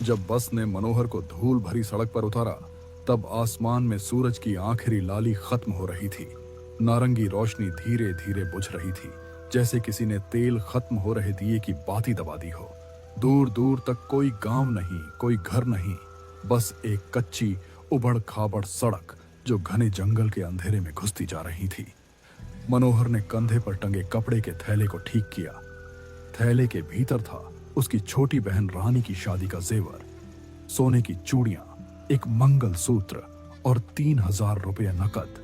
जब बस ने मनोहर को धूल भरी सड़क पर उतारा, तब आसमान में सूरज की आखिरी लाली खत्म हो रही थी। नारंगी रोशनी धीरे धीरे बुझ रही थी, जैसे किसी ने तेल खत्म हो रहे दिए की बाती दबा दी हो। दूर दूर तक कोई गांव नहीं, कोई घर नहीं, बस एक कच्ची उबड़ खाबड़ सड़क जो घने जंगल के अंधेरे में घुसती जा रही थी। मनोहर ने कंधे पर टंगे कपड़े के थैले को ठीक किया। थैले के भीतर था उसकी छोटी बहन रानी की शादी का जेवर, सोने की चूड़ियां, एक मंगल सूत्र और 3000 रुपये नकद।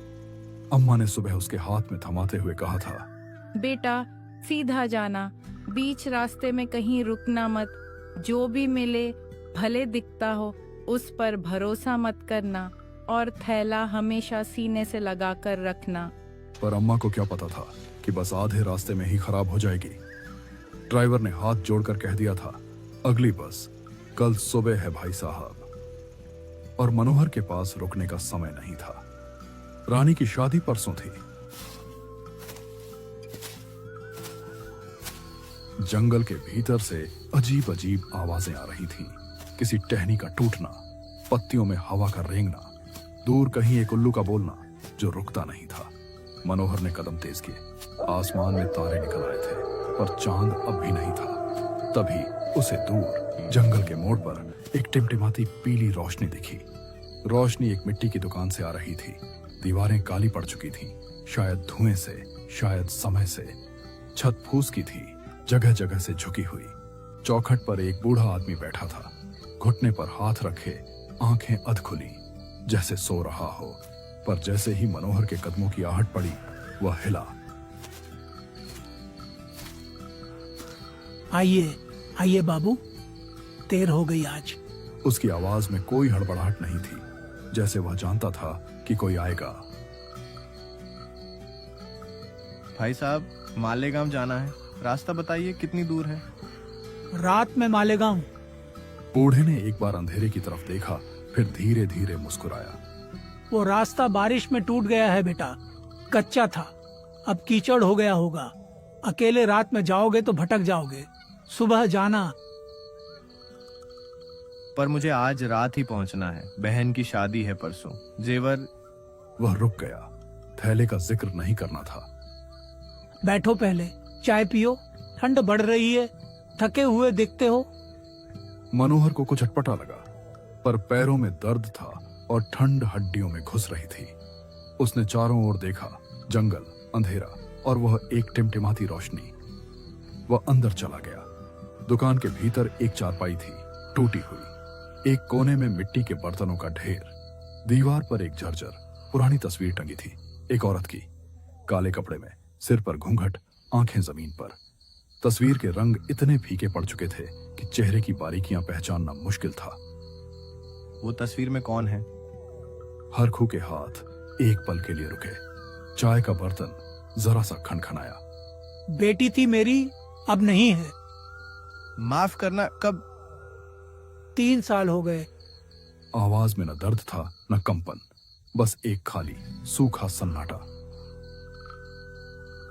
अम्मा ने सुबह उसके हाथ में थमाते हुए कहा था, बेटा सीधा जाना, बीच रास्ते में कहीं रुकना मत, जो भी मिले भले दिखता हो उस पर भरोसा मत करना और थैला हमेशा सीने से लगा कर रखना। पर अम्मा को क्या पता था कि बस आधे रास्ते में ही खराब हो जाएगी। ड्राइवर ने हाथ जोड़कर कह दिया था, अगली बस कल सुबह है भाई साहब। और मनोहर के पास रुकने का समय नहीं था। रानी की शादी परसों थी। जंगल के भीतर से अजीब अजीब आवाजें आ रही थीं। किसी टहनी का टूटना, पत्तियों में हवा का रेंगना, दूर कहीं एक उल्लू का बोलना जो रुकता नहीं था। मनोहर ने कदम तेज किए। आसमान में तारे निकल आए थे, पर चांद अब भी नहीं था। तभी उसे दूर जंगल के मोड़ पर एक टिमटिमाती पीली रोशनी दिखी। रोशनी एक मिट्टी की दुकान से आ रही थी। दीवारें काली पड़ चुकी थीं, शायद धुएं से, शायद समय से। छत फूस की थी, जगह जगह से झुकी हुई। चौखट पर एक बूढ़ा आदमी बैठा था, घुटने पर हाथ रखे, आंखें अधखुली, जैसे सो रहा हो। पर जैसे ही मनोहर के कदमों की आहट पड़ी, वह हिला। आइए आइए बाबू, देर हो गई आज। उसकी आवाज में कोई हड़बड़ाहट नहीं थी, जैसे वह जानता था कि कोई आएगा। भाई साहब, मालेगांव जाना है, रास्ता बताइए कितनी दूर है? रात में मालेगांव? बूढ़े ने एक बार अंधेरे की तरफ देखा, फिर धीरे धीरे मुस्कुराया। वो रास्ता बारिश में टूट गया है बेटा, कच्चा था, अब कीचड़ हो गया होगा। अकेले रात में जाओगे तो भटक जाओगे, सुबह जाना। पर मुझे आज रात ही पहुंचना है, बहन की शादी है परसों। जेवर? वह रुक गया। थैले का जिक्र नहीं करना था। बैठो, पहले चाय पियो, ठंड बढ़ रही है, थके हुए दिखते हो। मनोहर को कुछ अटपटा लगा, पर पैरों में दर्द था और ठंड हड्डियों में घुस रही थी। उसने चारों ओर देखा, जंगल, अंधेरा और वह एक टिमटिमाती रोशनी। वह अंदर चला गया। दुकान के भीतर एक चारपाई थी, टूटी हुई। एक कोने में मिट्टी के बर्तनों का ढेर। दीवार पर एक झरझर पुरानी तस्वीर टंगी थी, एक औरत की, काले कपड़े में, सिर पर घूंघट, आंखें जमीन पर। तस्वीर के रंग इतने फीके पड़ चुके थे कि चेहरे की बारीकियां पहचानना मुश्किल था। वो तस्वीर में कौन है? हरखू के हाथ एक पल के लिए रुके। चाय का बर्तन जरा सा खनखनाया। बेटी थी मेरी, अब नहीं है। माफ करना, कब? 3 साल हो गए। आवाज में न दर्द था न कंपन, बस एक खाली सूखा सन्नाटा।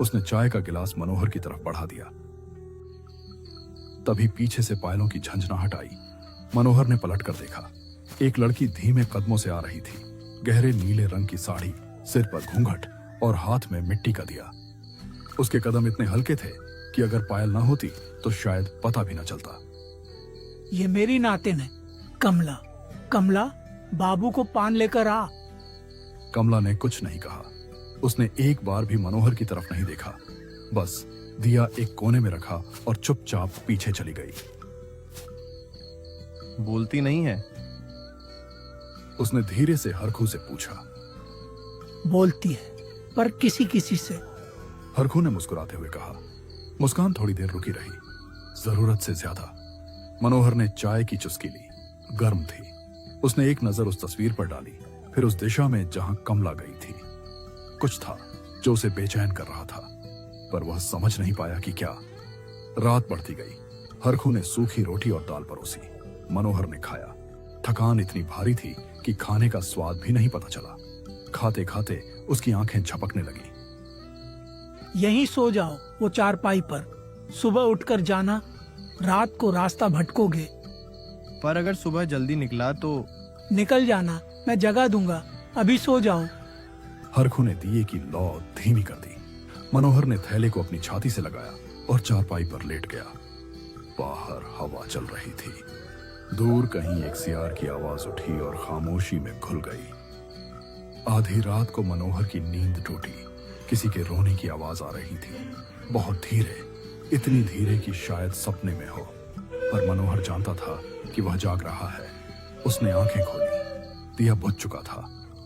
उसने चाय का गिलास मनोहर की तरफ बढ़ा दिया। तभी पीछे से पायलों की झंझनाहट आई। मनोहर ने पलट कर देखा। एक लड़की धीमे कदमों से आ रही थी। गहरे नीले रंग की साड़ी, सिर पर घूंघट और हाथ में मिट्टी का दिया। उसके कदम इतने हल्के थे कि अगर पायल ना होती तो शायद पता भी न चलता। ये मेरी नातिन है, कमला। कमला, बाबू को पान लेकर आ। कमला ने कुछ नहीं कहा। उसने एक बार भी मनोहर की तरफ नहीं देखा, बस दिया एक कोने में रखा और चुपचाप पीछे चली गई। बोलती नहीं है? उसने धीरे से हरखू से पूछा। बोलती है, पर किसी किसी से। हरखू ने मुस्कुराते हुए कहा। मुस्कान थोड़ी देर रुकी रही, जरूरत से ज्यादा। मनोहर ने चाय की चुस्की ली, गर्म थी। उसने एक नजर उस तस्वीर पर डाली, फिर उस दिशा में जहां कमला गई थी। कुछ था जो उसे बेचैन कर रहा था, पर वह समझ नहीं पाया कि क्या। रात बढ़ती गई। हरखू ने सूखी रोटी और दाल परोसी। मनोहर ने खाया। थकान इतनी भारी थी कि खाने का स्वाद भी नहीं पता चला। खाते खाते उसकी आंखें झपकने लगी। यहीं सो जाओ, वो चारपाई पर। सुबह उठकर जाना, रात को रास्ता भटकोगे। पर अगर सुबह जल्दी निकला तो? निकल जाना, मैं जगा दूंगा, अभी सो जाओ। हरखू ने दिए की लौ धीमी कर दी। मनोहर ने थैले को अपनी छाती से लगाया और चारपाई पर लेट गया। बाहर हवा चल रही थी। दूर कहीं एक सियार की आवाज उठी और खामोशी में घुल गई। आधी रात को मनोहर की नींद टूटी। किसी के रोने की आवाज आ रही थी, बहुत धीरे, इतनी धीरे कि शायद सपने में हो, पर मनोहर जानता था कि वह जाग रहा है। उसने आंखें खोली। दिया बुझ चुका था।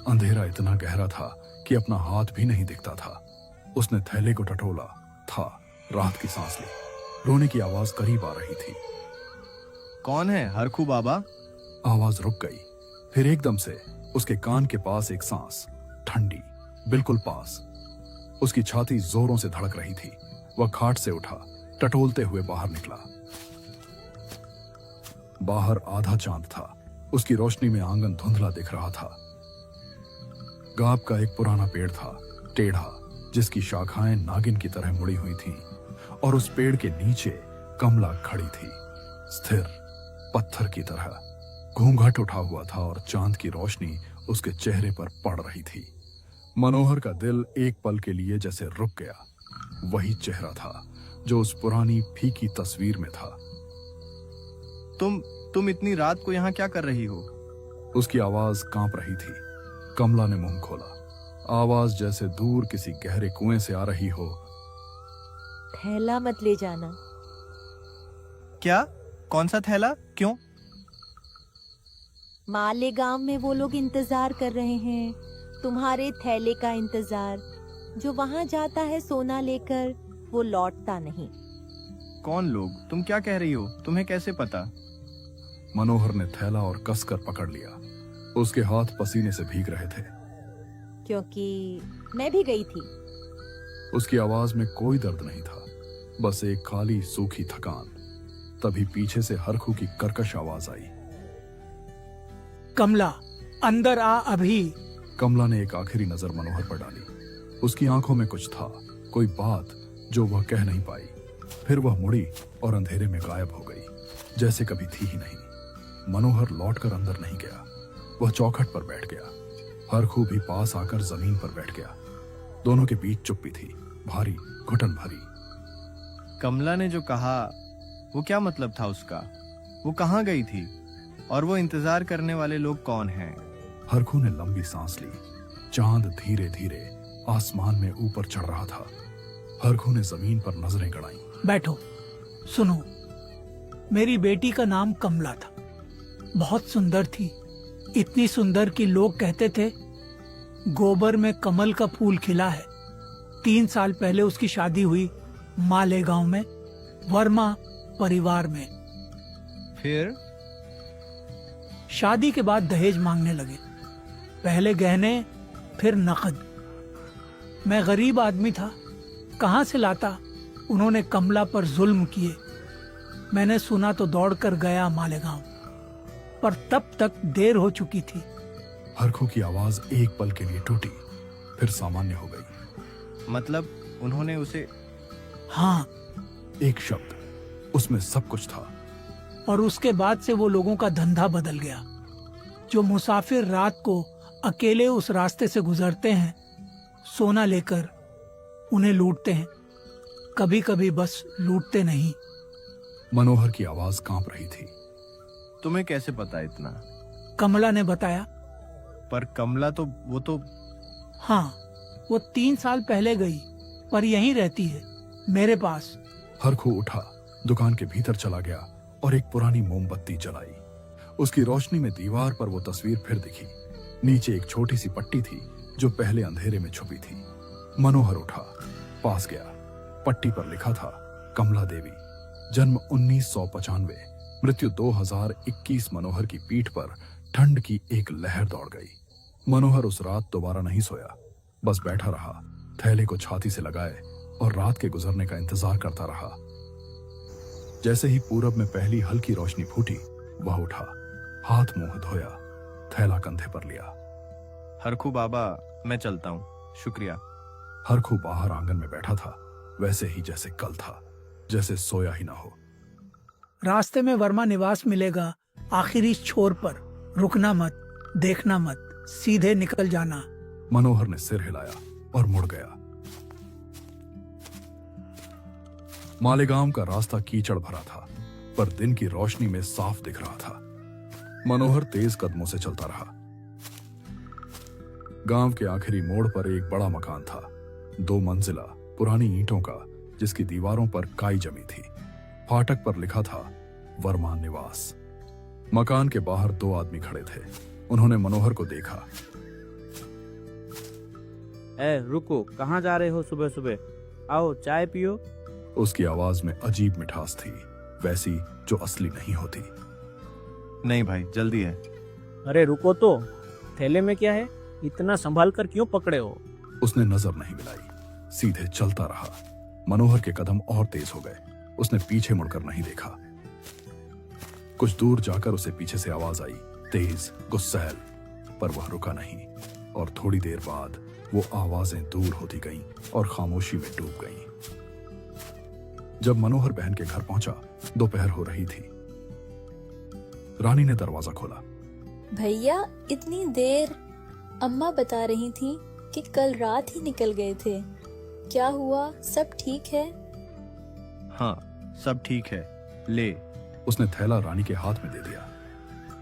अंधेरा इतना गहरा था कि अपना हाथ भी नहीं दिखता था। उसने थैले को टटोला था, राहत की सांस ली। रोने की आवाज करीब आ रही थी। कौन है हरखू बाबा? आवाज रुक गई। फिर एकदम से उसके कान के पास एक सांस, ठंडी, बिल्कुल पास। उसकी छाती जोरों से धड़क रही थी। वह खाट से उठा, टटोलते हुए बाहर निकला। बाहर आधा चांद था। उसकी रोशनी में आंगन धुंधला दिख रहा था। गाब का एक पुराना पेड़ था, टेढ़ा, जिसकी शाखाएं नागिन की तरह मुड़ी हुई थीं, और उस पेड़ के नीचे कमला खड़ी थी, स्थिर, पत्थर की तरह। घूंघट उठा हुआ था और चांद की रोशनी उसके चेहरे पर पड़ रही थी। मनोहर का दिल एक पल के लिए जैसे रुक गया। वही चेहरा था जो उस पुरानी फीकी तस्वीर में था। तुम इतनी रात को यहाँ क्या कर रही हो? उसकी आवाज कांप रही थी। कमला ने मुंह खोला। आवाज जैसे दूर किसी गहरे कुएं से आ रही हो। थैला मत ले जाना। क्या? कौन सा थैला? क्यों? मालेगांव में वो लोग इंतजार कर रहे हैं, तुम्हारे थैले का इंतजार। जो वहां जाता है सोना लेकर, वो लौटता नहीं। कौन लोग? तुम क्या कह रही हो? तुम्हें कैसे पता? मनोहर ने थैला और कसकर पकड़ लिया। उसके हाथ पसीने से भीग रहे थे। क्योंकि मैं भी गई थी। उसकी आवाज में कोई दर्द नहीं था, बस एक खाली सूखी थकान। तभी पीछे से हरखू की कर्कश आवाज आई। कमला, अंदर आ अभी। कमला ने एक आखिरी नजर मनोहर पर डाली। उसकी आंखों में कुछ था, कोई बात जो वह कह नहीं पाई। फिर वह मुड़ी और अंधेरे में गायब हो गई, जैसे कभी थी ही नहीं। मनोहर लौटकर अंदर नहीं गया। वह चौखट पर बैठ गया। हरखू भी पास आकर जमीन पर बैठ गया। दोनों के बीच चुप्पी थी, भारी, घुटन भरी। कमला ने जो कहा, वो क्या मतलब था उसका? वो कहाँ गई थी? और वो इंतजार करने वाले लोग कौन हैं? हरखू ने लंबी सांस ली। चांद धीरे धीरे आसमान में ऊपर चढ़ रहा था। हरखू ने जमीन पर नजरें गड़ाई। बैठो, सुनो। मेरी बेटी का नाम कमला था। बहुत सुंदर थी, इतनी सुंदर कि लोग कहते थे गोबर में कमल का फूल खिला है। 3 साल पहले उसकी शादी हुई मालेगांव में, वर्मा परिवार में। फिर? शादी के बाद दहेज मांगने लगे। पहले गहने, फिर नकद। मैं गरीब आदमी था, कहां से लाता? उन्होंने कमला पर जुल्म किए। मैंने सुना तो दौड़कर गया मालेगांव, पर तब तक देर हो चुकी थी। हरखू की आवाज एक पल के लिए टूटी, फिर सामान्य हो गई। मतलब उन्होंने उसे? हाँ, एक शब्द, उसमें सब कुछ था। और उसके बाद से वो लोगों का धंधा बदल गया। जो मुसाफिर रात को अकेले उस रास्ते से गुजरते हैं, सोना लेकर उन्हें लूटते हैं। कभी कभी बस लूटते नहीं। मनोहर की आवाज कांप रही थी। तुम्हें कैसे पता इतना? कमला ने बताया। पर कमला तो वो तो हाँ, वो 3 साल पहले गई, पर यहीं रहती है, मेरे पास। हरखू उठा, दुकान के भीतर चला गया और एक पुरानी मोमबत्ती जलाई। उसकी रोशनी में दीवार पर वो तस्वीर फिर दिखी। नीचे एक छोटी सी पट्टी थी जो पहले अंधेरे में छुपी थी। मनोहर उठा, पास गया। पट्टी पर लिखा था कमला देवी, जन्म 1995, मृत्यु 2021। मनोहर की पीठ पर ठंड की एक लहर दौड़ गई। मनोहर उस रात दोबारा नहीं सोया, बस बैठा रहा, थैले को छाती से लगाए और रात के गुजरने का इंतजार करता रहा। जैसे ही पूरब में पहली हल्की रोशनी फूटी, वह उठा, हाथ मुंह धोया, थैला कंधे पर लिया। हरखू बाबा, मैं चलता हूँ, शुक्रिया। हरखू बाहर आंगन में बैठा था, वैसे ही जैसे कल था, जैसे सोया ही ना हो। रास्ते में वर्मा निवास मिलेगा, आखिर इस छोर पर रुकना मत, देखना मत, सीधे निकल जाना। मनोहर ने सिर हिलाया और मुड़ गया। मालेगांव का रास्ता कीचड़ भरा था, पर दिन की रोशनी में साफ दिख रहा था। मनोहर तेज कदमों से चलता रहा। गांव के आखिरी मोड़ पर एक बड़ा मकान था, 2 मंजिला, पुरानी ईंटों का, जिसकी दीवारों पर काई जमी थी। फाटक पर लिखा था वर्मा निवास। मकान के बाहर 2 आदमी खड़े थे। उन्होंने मनोहर को देखा। रुको, कहाँ जा रहे हो सुबह सुबह? आओ चाय पियो। उसकी आवाज में अजीब मिठास थी, वैसी जो असली नहीं होती। नहीं भाई, जल्दी है। अरे रुको तो, थैले में क्या है? इतना संभाल कर क्यों पकड़े हो? उसने नजर नहीं मिलाई, सीधे चलता रहा। मनोहर के कदम और तेज हो गए। उसने पीछे मुड़कर नहीं देखा। कुछ दूर जाकर उसे पीछे से आवाज आई, तेज, गुस्सैल, पर वह रुका नहीं। और थोड़ी देर बाद वो आवाजें दूर होती गईं और खामोशी में डूब गईं। जब मनोहर बहन के घर पहुंचा, दोपहर हो रही थी। रानी ने दरवाजा खोला। भैया, इतनी देर? अम्मा बता रही थी कि कल रात ही निकल गए थे। क्या हुआ? सब ठीक है? हाँ, सब ठीक है, ले। उसने थैला रानी के हाथ में दे दिया।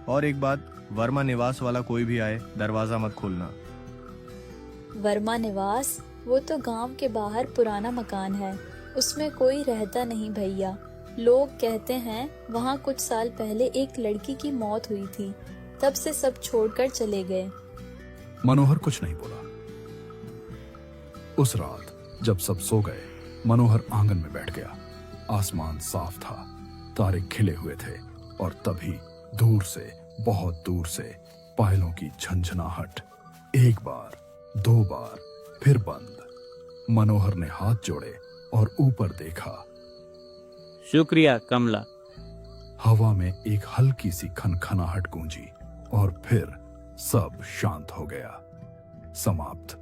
और एक बात, वर्मा निवास वाला कोई भी आए, दरवाजा मत खोलना। वर्मा निवास? वो तो गांव के बाहर पुराना मकान है, उसमें कोई रहता नहीं भैया। लोग कहते हैं वहाँ कुछ साल पहले एक लड़की की मौत हुई थी, तब से सब छोड़कर चले गए। मनोहर कुछ नहीं बोला। उस रात जब सब सो गए, मनोहर आंगन में बैठ गया। आसमान साफ था, तारे खिले हुए थे, और तभी दूर से, बहुत दूर से पायलों की झंझनाहट। 1 बार, 2 बार, फिर बंद। मनोहर ने हाथ जोड़े और ऊपर देखा। शुक्रिया कमला। हवा में एक हल्की सी खनखनाहट गूंजी और फिर सब शांत हो गया। समाप्त।